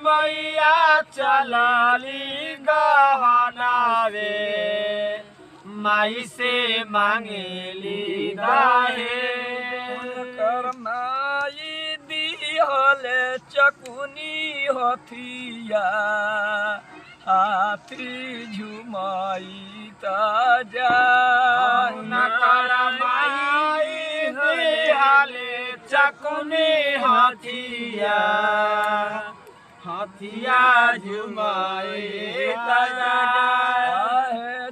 मैया चलाली गहना रे माई से मांगेली दाहे कर माई दिहले चकुनी हथिया हाथी झुमाई ताजा कर माई दिहले चकुनी हथिया हाथिया झुमाए ताजा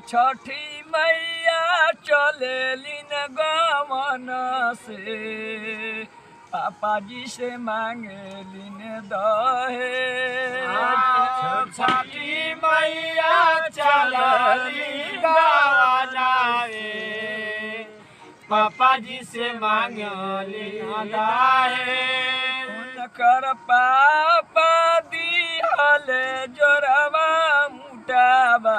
छठी मैया चलेलिन गमन से पापा जी से मांगेलिन दहे छठी मैया चलेली गमन रे पापा जी से मांगलिन दहे कर पापा दिहले जोरवा मुटावा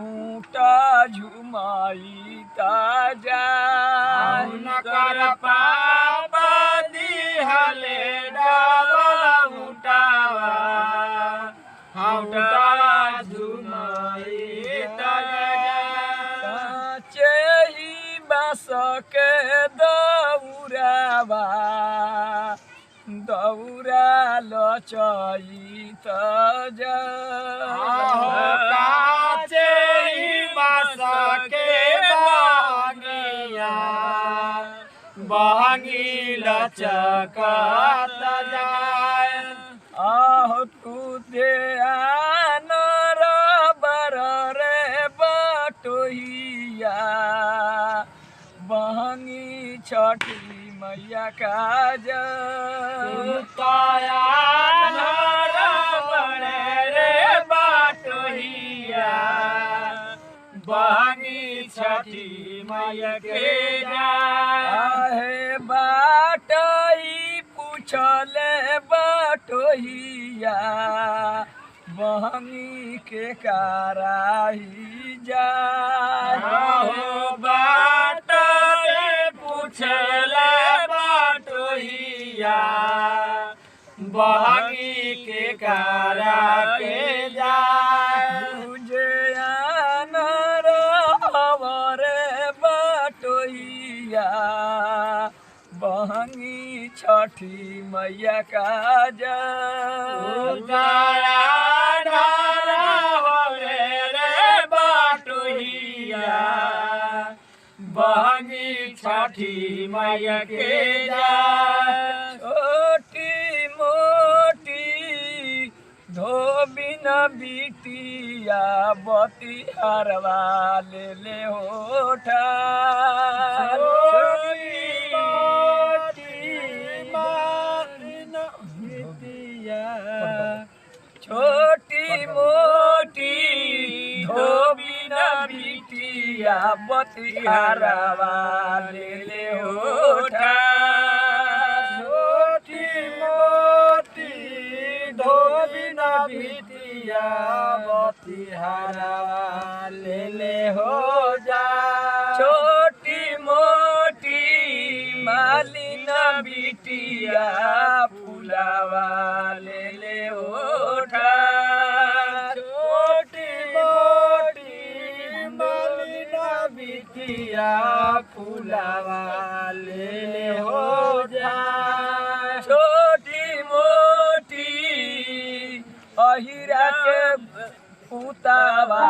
ऊँटा झुमाई ताजा कर पापा दिहले डबला मुटावा ऊँटा झुमाई ताजा चेही बस के दौरावा दौरा लचैत काचे बास के बहंगी लचकत जाए आह तू दे आनर बर रे बटोहिया बहंगी छठी मैया काज रे बाटोहिया बहंगी छठी मैया के जाहे बाटई पूछले बाटोहिया बहंगी के कराही जा पूछले बाटोहिया बहंगी के कारा के जाए आनर हमारे बाटोहिया बहंगी छठी मैया का बाटोहिया बहंगी छठी मैया के छोटी मोटी धोबिन बिटिया बतिहारवा ले होठा छोटी मोटी धोबिन बिटिया बतिहारवा ले होठा छोटी मोटी धोबिन बिटिया बतिहारवा ले हो जा छोटी मोटी मालिन बिटिया फुलावा ले होठा छोटी मोटी मालिन बिटिया फुलावा ले हो जा छोटी मोटी अहिरा के पुतावा